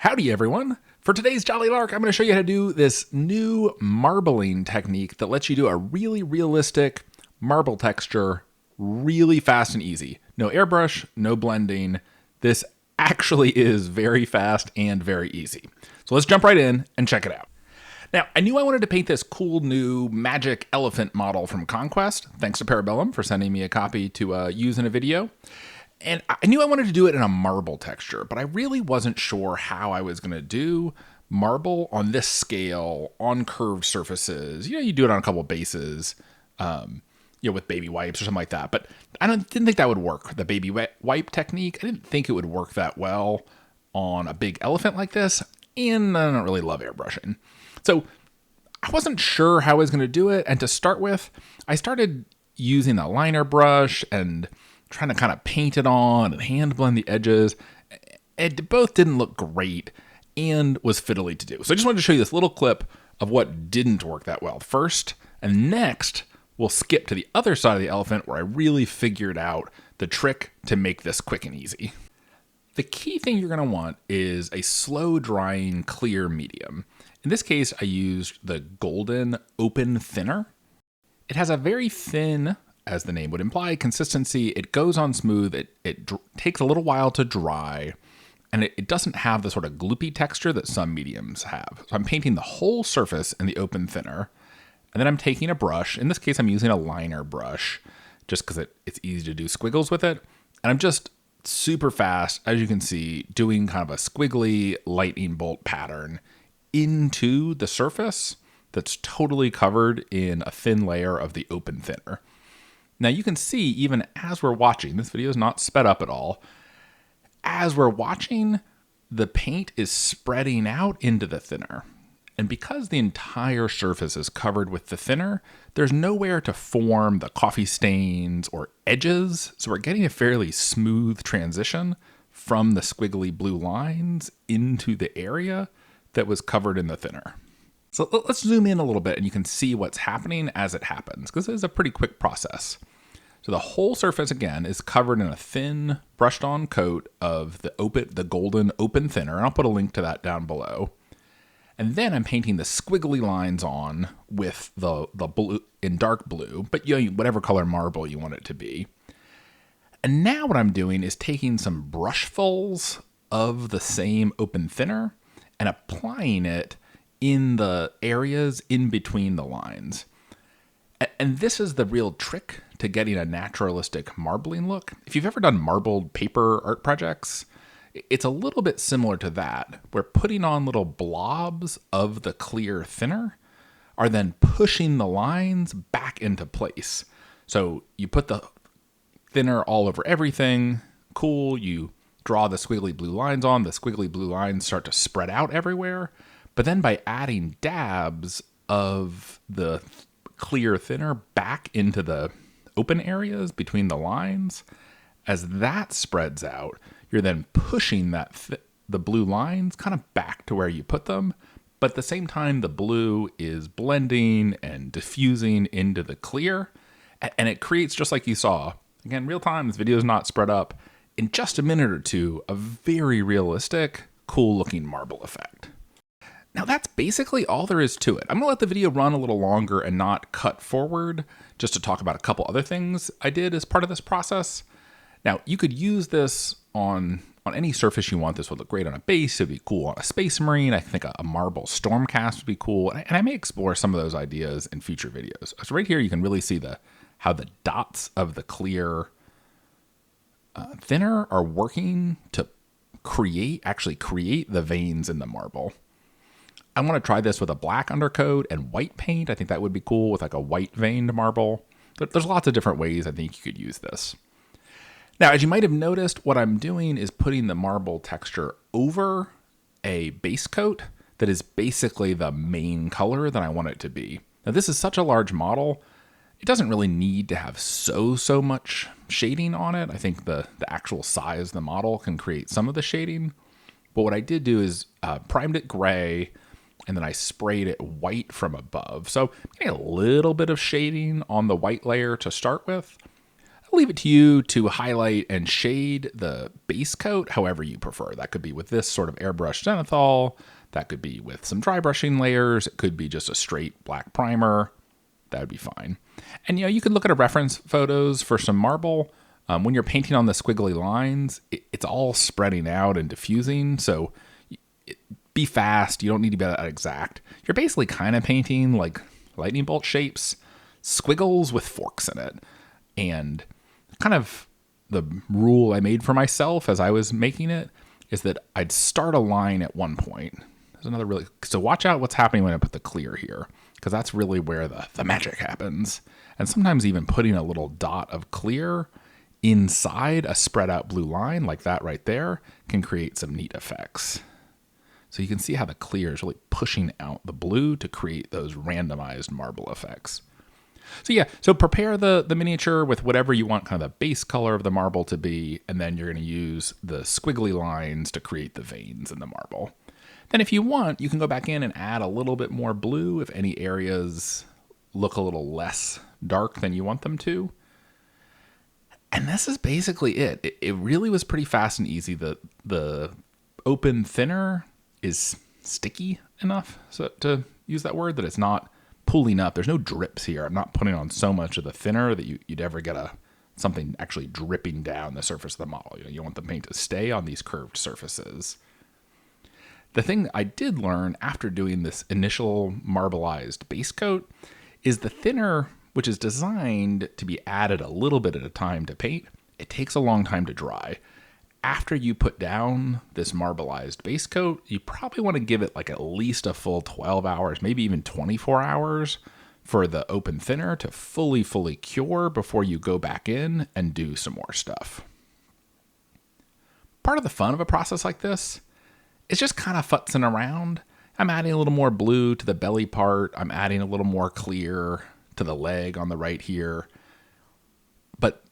Howdy everyone! For today's Jolly Lark, I'm going to show you how to do this new marbling technique that lets you do a really realistic marble texture really fast and easy. No airbrush, no blending. This actually is very fast and very easy. So let's jump right in and check it out. Now, I knew I wanted to paint this cool new magic elephant model from Conquest. Thanks to Parabellum for sending me a copy to use in a video. And I knew I wanted to do it in a marble texture, but I really wasn't sure how I was going to do marble on this scale, on curved surfaces. You know, you do it on a couple of bases, with baby wipes or something like that. But I didn't think that would work, the baby wipe technique. I didn't think it would work that well on a big elephant like this, and I don't really love airbrushing. So I wasn't sure how I was going to do it, and to start with, I started using a liner brush and trying to kind of paint it on and hand blend the edges. It both didn't look great and was fiddly to do. So I just wanted to show you this little clip of what didn't work that well first, and next we'll skip to the other side of the elephant where I really figured out the trick to make this quick and easy. The key thing you're going to want is a slow drying clear medium. In this case, I used the golden open thinner. It has a very thin, as the name would imply, consistency. It goes on smooth. It takes a little while to dry, and it doesn't have the sort of gloopy texture that some mediums have. So I'm painting the whole surface in the open thinner, and then I'm taking a brush. In this case, I'm using a liner brush just because it's easy to do squiggles with it. And I'm just super fast, as you can see, doing kind of a squiggly lightning bolt pattern into the surface that's totally covered in a thin layer of the open thinner. Now you can see, even as we're watching, this video is not sped up at all. As we're watching, the paint is spreading out into the thinner. And because the entire surface is covered with the thinner, there's nowhere to form the coffee stains or edges. So we're getting a fairly smooth transition from the squiggly blue lines into the area that was covered in the thinner. So let's zoom in a little bit and you can see what's happening as it happens, because it's a pretty quick process. So the whole surface, again, is covered in a thin, brushed-on coat of the golden open thinner, and I'll put a link to that down below. And then I'm painting the squiggly lines on with the blue in dark blue, but whatever color marble you want it to be. And now what I'm doing is taking some brushfuls of the same open thinner and applying it in the areas in between the lines. And this is the real trick to getting a naturalistic marbling look. If you've ever done marbled paper art projects, it's a little bit similar to that, where putting on little blobs of the clear thinner are then pushing the lines back into place. So you put the thinner all over everything, cool, you draw the squiggly blue lines on, the squiggly blue lines start to spread out everywhere, but then by adding dabs of the clear thinner back into the open areas between the lines, as that spreads out, you're then pushing the blue lines kind of back to where you put them, but at the same time the blue is blending and diffusing into the clear, and it creates, just like you saw, again, real time, this video is not spread up, in just a minute or two, a very realistic, cool looking marble effect. Now that's basically all there is to it. I'm gonna let the video run a little longer and not cut forward, just to talk about a couple other things I did as part of this process. Now you could use this on any surface you want. This would look great on a base. It'd be cool on a space marine. I think a marble stormcast would be cool. And I may explore some of those ideas in future videos. So right here, you can really see how the dots of the clear thinner are working to actually create the veins in the marble. I want to try this with a black undercoat and white paint. I think that would be cool with like a white veined marble. There's lots of different ways I think you could use this. Now, as you might have noticed, what I'm doing is putting the marble texture over a base coat that is basically the main color that I want it to be. Now, this is such a large model, it doesn't really need to have so much shading on it. I think the actual size of the model can create some of the shading. But what I did do is primed it gray, and then I sprayed it white from above. So I'm getting a little bit of shading on the white layer to start with. I'll leave it to you to highlight and shade the base coat however you prefer. That could be with this sort of airbrush zenithal. That could be with some dry brushing layers. It could be just a straight black primer. That would be fine. And you could look at a reference photos for some marble. When you're painting on the squiggly lines, it's all spreading out and diffusing. So be fast. You don't need to be that exact. You're basically kind of painting like lightning bolt shapes, squiggles with forks in it. And kind of the rule I made for myself as I was making it is that I'd start a line at one point. There's another so watch out what's happening when I put the clear here, because that's really where the magic happens. And sometimes even putting a little dot of clear inside a spread out blue line like that right there can create some neat effects. So you can see how the clear is really pushing out the blue to create those randomized marble effects. So yeah, so prepare the miniature with whatever you want kind of the base color of the marble to be, and then you're going to use the squiggly lines to create the veins in the marble. Then if you want, you can go back in and add a little bit more blue if any areas look a little less dark than you want them to. And this is basically it. It really was pretty fast and easy. The open thinner is sticky enough to use that word that it's not pulling up. There's no drips here. I'm not putting on so much of the thinner that you'd ever get something actually dripping down the surface of the model. You want the paint to stay on these curved surfaces. The thing I did learn after doing this initial marbleized base coat is the thinner, which is designed to be added a little bit at a time to paint, it takes a long time to dry. After you put down this marbleized base coat, you probably want to give it like at least a full 12 hours, maybe even 24 hours for the open thinner to fully cure before you go back in and do some more stuff. Part of the fun of a process like this is just kind of futzing around. I'm adding a little more blue to the belly part. I'm adding a little more clear to the leg on the right here. But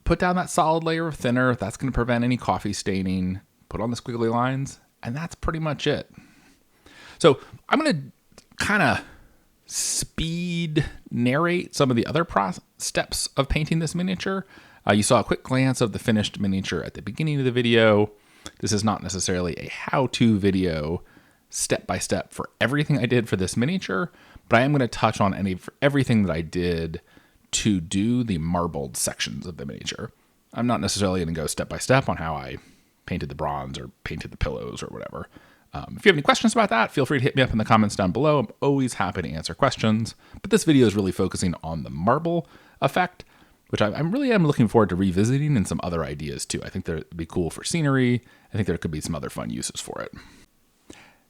put down that solid layer of thinner. That's going to prevent any coffee staining. Put on the squiggly lines, and that's pretty much it. So I'm going to kind of speed narrate some of the other steps of painting this miniature. You saw a quick glance of the finished miniature at the beginning of the video. This is not necessarily a how-to video step-by-step for everything I did for this miniature, but I am going to touch on everything that I did to do the marbled sections of the miniature. I'm not necessarily going to go step-by-step on how I painted the bronze or painted the pillows or whatever. If you have any questions about that, feel free to hit me up in the comments down below. I'm always happy to answer questions, but this video is really focusing on the marble effect, which I really am looking forward to revisiting and some other ideas too. I think that would be cool for scenery. I think there could be some other fun uses for it.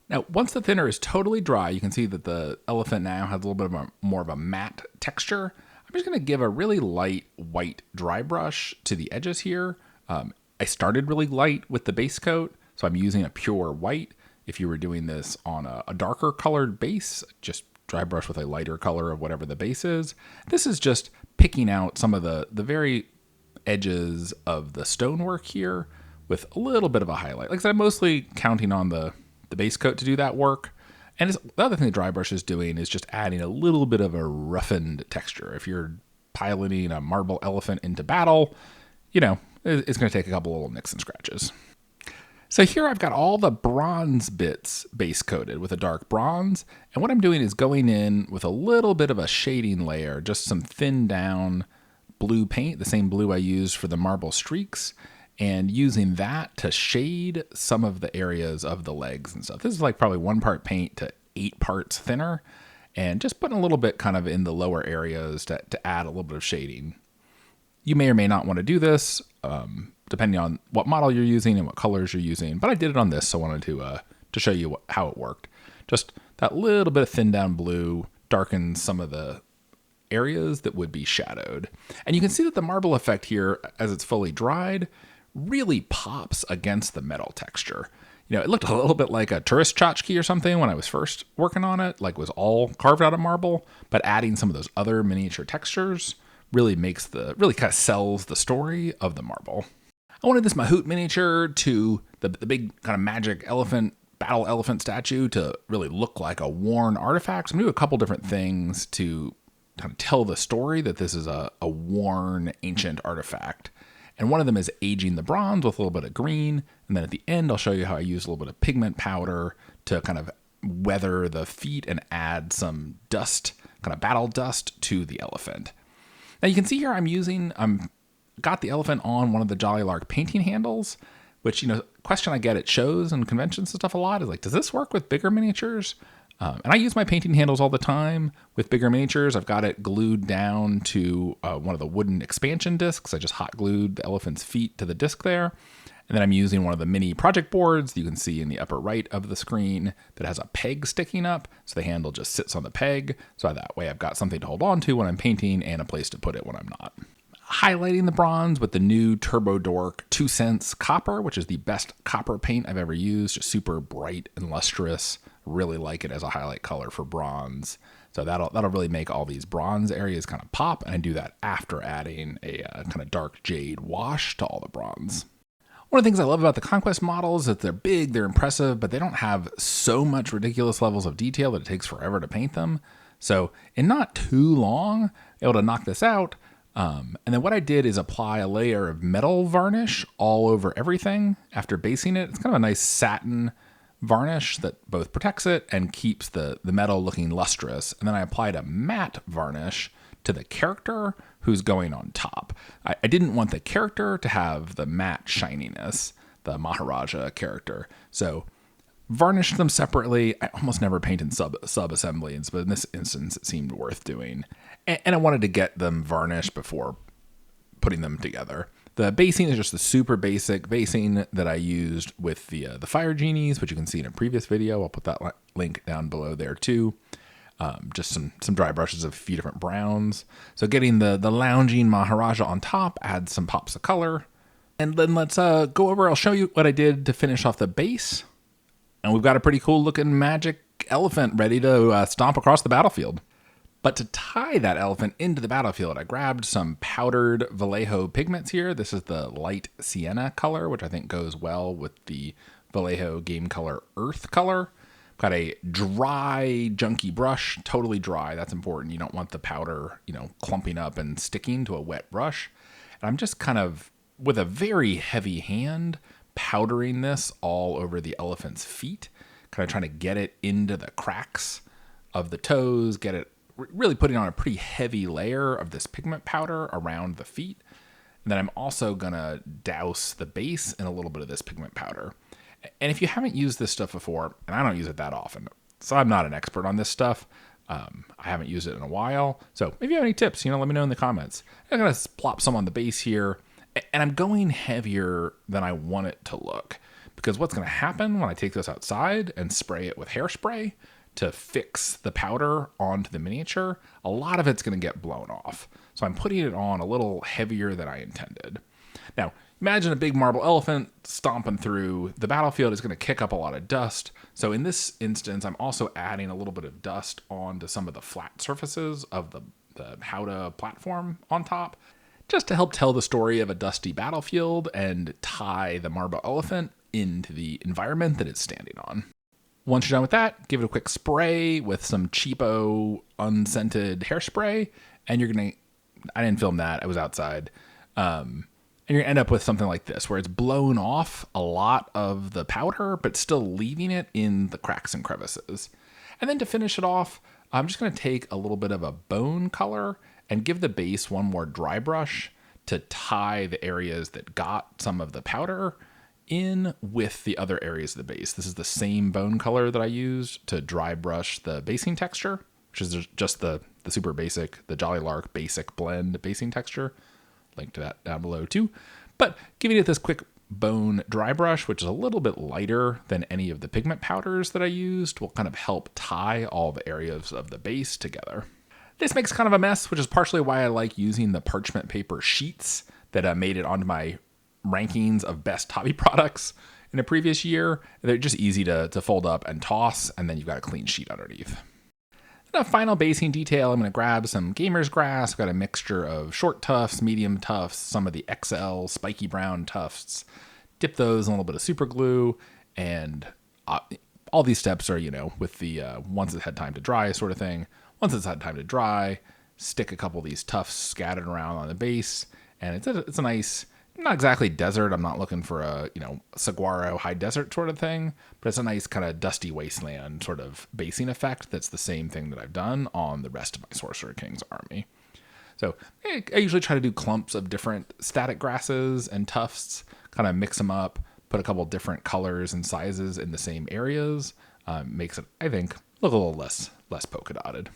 Now, once the thinner is totally dry, you can see that the elephant now has a little bit more of a matte texture. I'm just going to give a really light white dry brush to the edges here. I started really light with the base coat, so I'm using a pure white. If you were doing this on a darker colored base, just dry brush with a lighter color of whatever the base is. This is just picking out some of the very edges of the stonework here with a little bit of a highlight. Like I said, I'm mostly counting on the base coat to do that work. And the other thing the dry brush is doing is just adding a little bit of a roughened texture. If you're piloting a marble elephant into battle, it's going to take a couple little nicks and scratches. So here I've got all the bronze bits base coated with a dark bronze. And what I'm doing is going in with a little bit of a shading layer, just some thinned down blue paint, the same blue I used for the marble streaks, and using that to shade some of the areas of the legs and stuff. This is like probably 1 part paint to 8 parts thinner, and just putting a little bit kind of in the lower areas to add a little bit of shading. You may or may not want to do this, depending on what model you're using and what colors you're using, but I did it on this, so I wanted to show you how it worked. Just that little bit of thin down blue darkens some of the areas that would be shadowed. And you can see that the marble effect here, as it's fully dried, really pops against the metal texture. It looked a little bit like a tourist tchotchke or something when I was first working on it, like it was all carved out of marble, but adding some of those other miniature textures really kind of sells the story of the marble. I wanted this Mahut miniature to the big kind of magic elephant, battle elephant statue to really look like a worn artifact. So I'm going to do a couple different things to kind of tell the story that this is a worn ancient artifact. And one of them is aging the bronze with a little bit of green. And then at the end, I'll show you how I use a little bit of pigment powder to kind of weather the feet and add some dust, kind of battle dust to the elephant. Now you can see here I'm got the elephant on one of the Jolly Lark painting handles, which, question I get at shows and conventions and stuff a lot is like, does this work with bigger miniatures? And I use my painting handles all the time with bigger miniatures. I've got it glued down to one of the wooden expansion discs. I just hot glued the elephant's feet to the disc there. And then I'm using one of the mini project boards you can see in the upper right of the screen that has a peg sticking up. So the handle just sits on the peg. So that way I've got something to hold on to when I'm painting and a place to put it when I'm not. Highlighting the bronze with the new Turbo Dork 2 cents copper, which is the best copper paint I've ever used. Just super bright and lustrous. Really like it as a highlight color for bronze. So that'll really make all these bronze areas kind of pop. And I do that after adding a kind of dark jade wash to all the bronze. One of the things I love about the Conquest models is that they're big, they're impressive, but they don't have so much ridiculous levels of detail that it takes forever to paint them. So in not too long, able to knock this out. And then what I did is apply a layer of metal varnish all over everything after basing it. It's kind of a nice satin varnish that both protects it and keeps the metal looking lustrous. And then I applied a matte varnish to the character who's going on top. I didn't want the character to have the matte shininess, the Maharaja character. So varnished them separately. I almost never paint in sub-assemblies, but in this instance, it seemed worth doing. And I wanted to get them varnished before putting them together. The basing is just the super basic basing that I used with the Fire Genies, which you can see in a previous video. I'll put that link down below there too. Just some dry brushes of a few different browns. So getting the lounging Maharaja on top adds some pops of color. And then let's go over, I'll show you what I did to finish off the base. And we've got a pretty cool looking magic elephant ready to stomp across the battlefield. But to tie that elephant into the battlefield, I grabbed some powdered Vallejo pigments here. This is the light sienna color, which I think goes well with the Vallejo game color earth color. Got a dry, junky brush, totally dry. That's important. You don't want the powder, clumping up and sticking to a wet brush. And I'm just kind of, with a very heavy hand, powdering this all over the elephant's feet, kind of trying to get it into the cracks of the toes, get it really putting on a pretty heavy layer of this pigment powder around the feet. And then I'm also gonna douse the base in a little bit of this pigment powder. And if you haven't used this stuff before, and I don't use it that often, so I'm not an expert on this stuff. I haven't used it in a while. So if you have any tips, let me know in the comments. I'm gonna plop some on the base here, and I'm going heavier than I want it to look, because what's gonna happen when I take this outside and spray it with hairspray to fix the powder onto the miniature, a lot of it's gonna get blown off. So I'm putting it on a little heavier than I intended. Now, imagine a big marble elephant stomping through the battlefield is going to kick up a lot of dust. So in this instance, I'm also adding a little bit of dust onto some of the flat surfaces of the Howdah platform on top, just to help tell the story of a dusty battlefield and tie the marble elephant into the environment that it's standing on. Once you're done with that, give it a quick spray with some cheapo unscented hairspray, and you're going to, I didn't film that, I was outside, and you're gonna end up with something like this, where it's blown off a lot of the powder, but still leaving it in the cracks and crevices. And then to finish it off, I'm just gonna take a little bit of a bone color and give the base one more dry brush to tie the areas that got some of the powder in with the other areas of the base. This is the same bone color that I used to dry brush the basing texture, which is just the super basic, the Jolly Lark basic blend basing texture. Link to that down below too. But giving it this quick bone dry brush, which is a little bit lighter than any of the pigment powders that I used, will kind of help tie all the areas of the base together. This makes kind of a mess, which is partially why I like using the parchment paper sheets that made it onto my rankings of best hobby products in a previous year. They're just easy to fold up and toss, and then you've got a clean sheet underneath. A final basing detail, I'm going to grab some gamer's grass. I've got a mixture of short tufts, medium tufts, some of the XL spiky brown tufts. Dip those in a little bit of super glue, and all these steps are, with the once it's had time to dry sort of thing. Once it's had time to dry, stick a couple of these tufts scattered around on the base. And it's a nice, not exactly desert. I'm not looking for a, saguaro high desert sort of thing, but it's a nice kind of dusty wasteland sort of basing effect. That's the same thing that I've done on the rest of my Sorcerer King's army. So I usually try to do clumps of different static grasses and tufts, kind of mix them up, put a couple different colors and sizes in the same areas. Makes it, I think, look a little less polka dotted.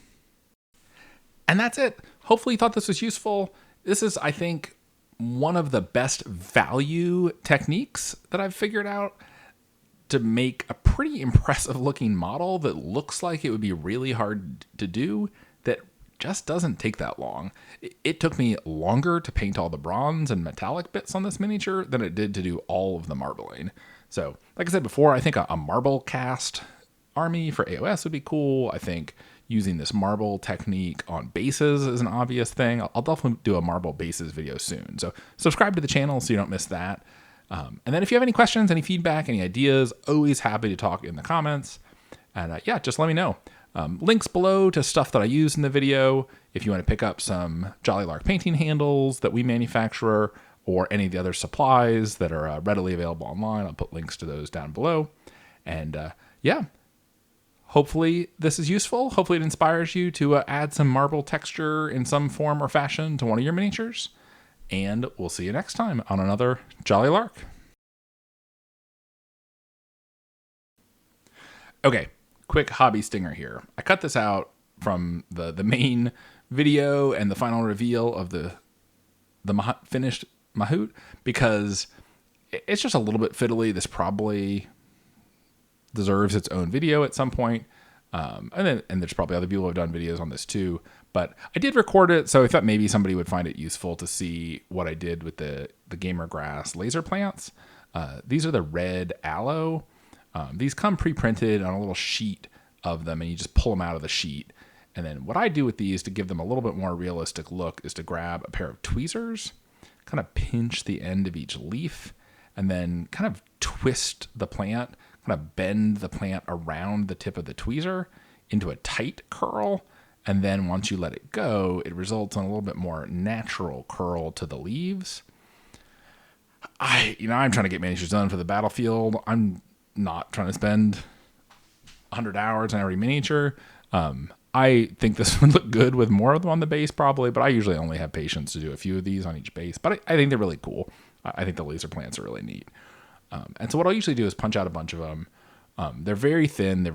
And that's it. Hopefully you thought this was useful. This is, I think, one of the best value techniques that I've figured out to make a pretty impressive looking model that looks like it would be really hard to do, that just doesn't take that long. It took me longer to paint all the bronze and metallic bits on this miniature than it did to do all of the marbling. So, like I said before, I think a marble cast army for AOS would be cool. I think using this marble technique on bases is an obvious thing. I'll definitely do a marble bases video soon. So subscribe to the channel so you don't miss that. And then if you have any questions, any feedback, any ideas, always happy to talk in the comments. And yeah, just let me know. Links below to stuff that I use in the video. If you want to pick up some Jolly Lark painting handles that we manufacture, or any of the other supplies that are readily available online, I'll put links to those down below. And yeah, hopefully this is useful. Hopefully it inspires you to add some marble texture in some form or fashion to one of your miniatures. And we'll see you next time on another Jolly Lark. Okay, quick hobby stinger here. I cut this out from the main video and the final reveal of the finished Mahut because it's just a little bit fiddly. This probably deserves its own video at some point. And there's probably other people who have done videos on this too, but I did record it, so I thought maybe somebody would find it useful to see what I did with the Gamer Grass laser plants. These are the red aloe. These come pre-printed on a little sheet of them, and you just pull them out of the sheet. And then what I do with these to give them a little bit more realistic look is to grab a pair of tweezers, kind of pinch the end of each leaf, and then kind of twist the plant, kind of bend the plant around the tip of the tweezer into a tight curl. And then once you let it go, it results in a little bit more natural curl to the leaves. I'm trying to get miniatures done for the battlefield. I'm not trying to spend 100 hours on every miniature. I think this would look good with more of them on the base probably, but I usually only have patience to do a few of these on each base. But I think they're really cool. I think the laser plants are really neat. And so what I'll usually do is punch out a bunch of them. They're very thin.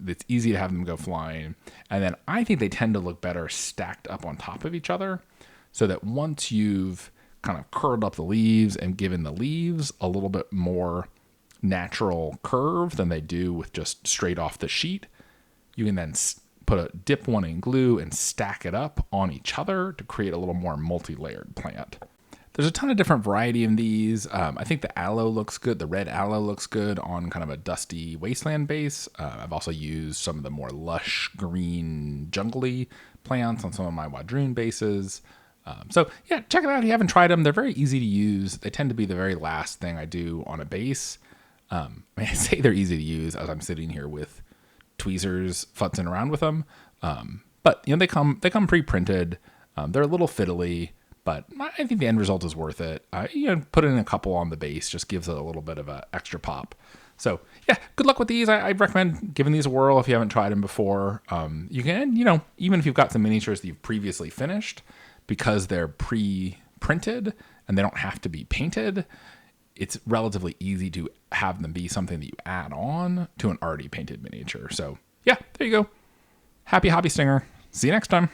It's easy to have them go flying. And then I think they tend to look better stacked up on top of each other, so that once you've kind of curled up the leaves and given the leaves a little bit more natural curve than they do with just straight off the sheet, you can then dip one in glue and stack it up on each other to create a little more multi-layered plant. There's a ton of different variety in these. I think the aloe looks good. The red aloe looks good on kind of a dusty wasteland base. I've also used some of the more lush green jungly plants on some of my Wadroon bases. So yeah, check it out if you haven't tried them. They're very easy to use. They tend to be the very last thing I do on a base. I say they're easy to use as I'm sitting here with tweezers futzing around with them. But they come pre-printed. They're a little fiddly, but I think the end result is worth it. Put in a couple on the base just gives it a little bit of an extra pop. So yeah, good luck with these. I recommend giving these a whirl if you haven't tried them before. You can, even if you've got some miniatures that you've previously finished, because they're pre-printed and they don't have to be painted, it's relatively easy to have them be something that you add on to an already painted miniature. So yeah, there you go. Happy hobby stinger. See you next time.